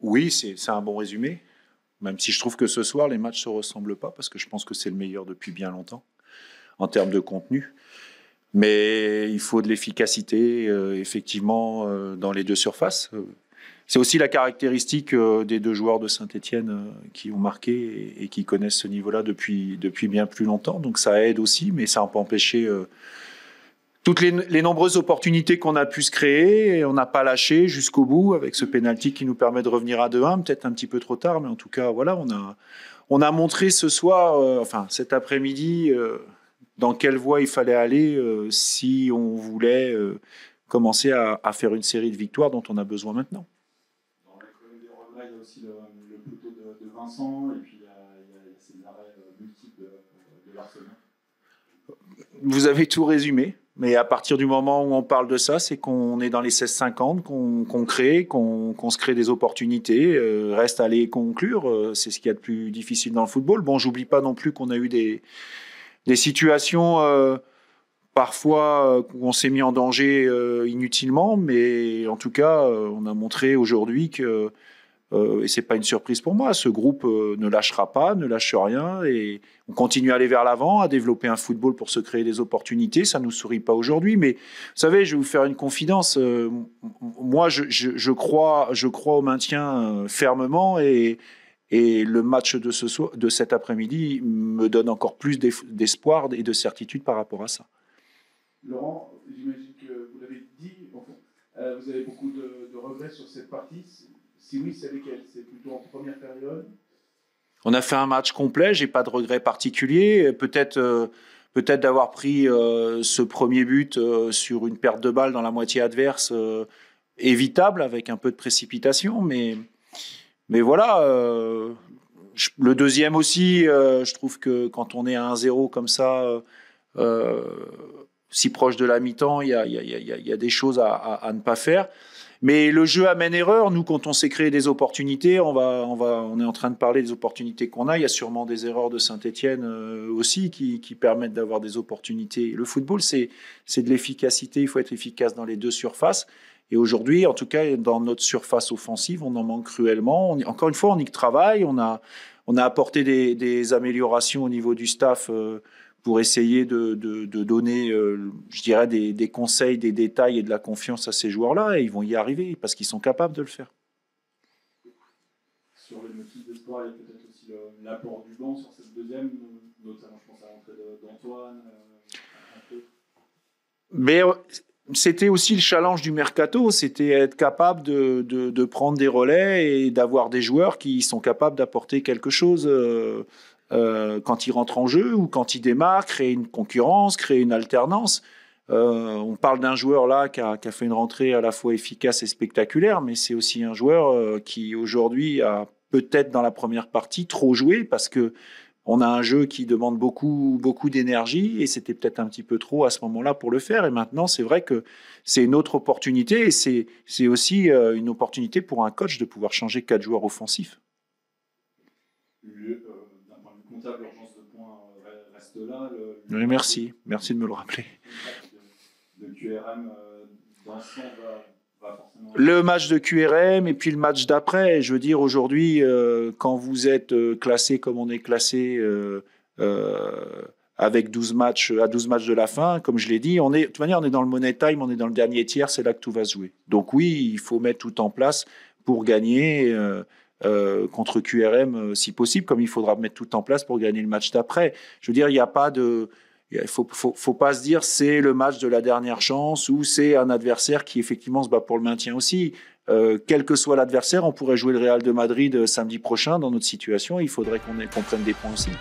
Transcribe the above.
Oui, c'est un bon résumé. Même si je trouve que ce soir, les matchs ne se ressemblent pas, parce que je pense que c'est le meilleur depuis bien longtemps, en termes de contenu. Mais il faut de l'efficacité, effectivement, dans les deux surfaces. C'est aussi la caractéristique des deux joueurs de Saint-Étienne qui ont marqué et qui connaissent ce niveau-là depuis bien plus longtemps. Donc ça aide aussi, mais ça n'a pas empêché toutes les nombreuses opportunités qu'on a pu se créer. Et on n'a pas lâché jusqu'au bout avec ce pénalty qui nous permet de revenir à 2-1, peut-être un petit peu trop tard, mais en tout cas, voilà, on a montré ce soir, cet après-midi, dans quelle voie il fallait aller si on voulait commencer à faire une série de victoires dont on a besoin maintenant. Dans la colonne des regrets, il y a aussi le poteau de Vincent, et puis il y a ces arrêts multiples de l'Arsenal. Vous avez tout résumé, mais à partir du moment où on parle de ça, c'est qu'on est dans les 16-50, qu'on crée, qu'on se crée des opportunités, reste à les conclure, c'est ce qu'il y a de plus difficile dans le football. Bon, j'oublie pas non plus qu'on a eu des situations parfois où on s'est mis en danger inutilement, mais en tout cas, on a montré aujourd'hui que, et c'est pas une surprise pour moi, ce groupe ne lâchera pas, ne lâche rien, et on continue à aller vers l'avant, à développer un football pour se créer des opportunités. Ça nous sourit pas aujourd'hui, mais vous savez, je vais vous faire une confidence. Moi, je crois au maintien fermement, et le match de cet après-midi me donne encore plus d'espoir et de certitude par rapport à ça. Laurent, j'imagine que vous l'avez dit, vous avez beaucoup de regrets sur cette partie. Si oui, c'est lesquels? C'est plutôt en première période? On a fait un match complet, j'ai pas de regrets particuliers. Peut-être d'avoir pris ce premier but sur une perte de balle dans la moitié adverse, évitable avec un peu de précipitation, mais voilà. Le deuxième aussi, je trouve que quand on est à 1-0 comme ça, si proche de la mi-temps, il y a des choses à ne pas faire. Mais le jeu amène erreur. Nous, quand on s'est créé des opportunités, on est en train de parler des opportunités qu'on a. Il y a sûrement des erreurs de Saint-Étienne aussi qui permettent d'avoir des opportunités. Le football, c'est de l'efficacité. Il faut être efficace dans les deux surfaces. Et aujourd'hui, en tout cas, dans notre surface offensive, on en manque cruellement. Encore une fois, on y travaille. On a apporté des améliorations au niveau du staff pour essayer de donner, je dirais, des conseils, des détails et de la confiance à ces joueurs-là. Et ils vont y arriver parce qu'ils sont capables de le faire. Sur les motifs d'espoir, il y a peut-être aussi l'apport du banc sur cette deuxième, notamment, je pense à l'entrée d'Antoine. Mais c'était aussi le challenge du mercato, c'était être capable de prendre des relais et d'avoir des joueurs qui sont capables d'apporter quelque chose quand ils rentrent en jeu ou quand ils démarrent, créer une concurrence, créer une alternance. On parle d'un joueur là qui a fait une rentrée à la fois efficace et spectaculaire, mais c'est aussi un joueur qui aujourd'hui a peut-être dans la première partie trop joué parce que on a un jeu qui demande beaucoup d'énergie et c'était peut-être un petit peu trop à ce moment-là pour le faire. Et maintenant, c'est vrai que c'est une autre opportunité et c'est aussi une opportunité pour un coach de pouvoir changer 4 joueurs offensifs. D'un point de vue comptable, l'urgence de points reste là. Oui, merci de me le rappeler. De QRM dans ce sens va forcément... Le match de QRM et puis le match d'après. Je veux dire, aujourd'hui, quand vous êtes classé comme on est classé avec 12 matchs de la fin, comme je l'ai dit, de toute manière, on est dans le money time, on est dans le dernier tiers, c'est là que tout va se jouer. Donc oui, il faut mettre tout en place pour gagner contre QRM si possible, comme il faudra mettre tout en place pour gagner le match d'après. Je veux dire, il n'y a pas de... Il faut pas se dire c'est le match de la dernière chance ou c'est un adversaire qui effectivement se bat pour le maintien aussi. Quel que soit l'adversaire, on pourrait jouer le Real de Madrid samedi prochain dans notre situation. Il faudrait qu'on prenne des points aussi.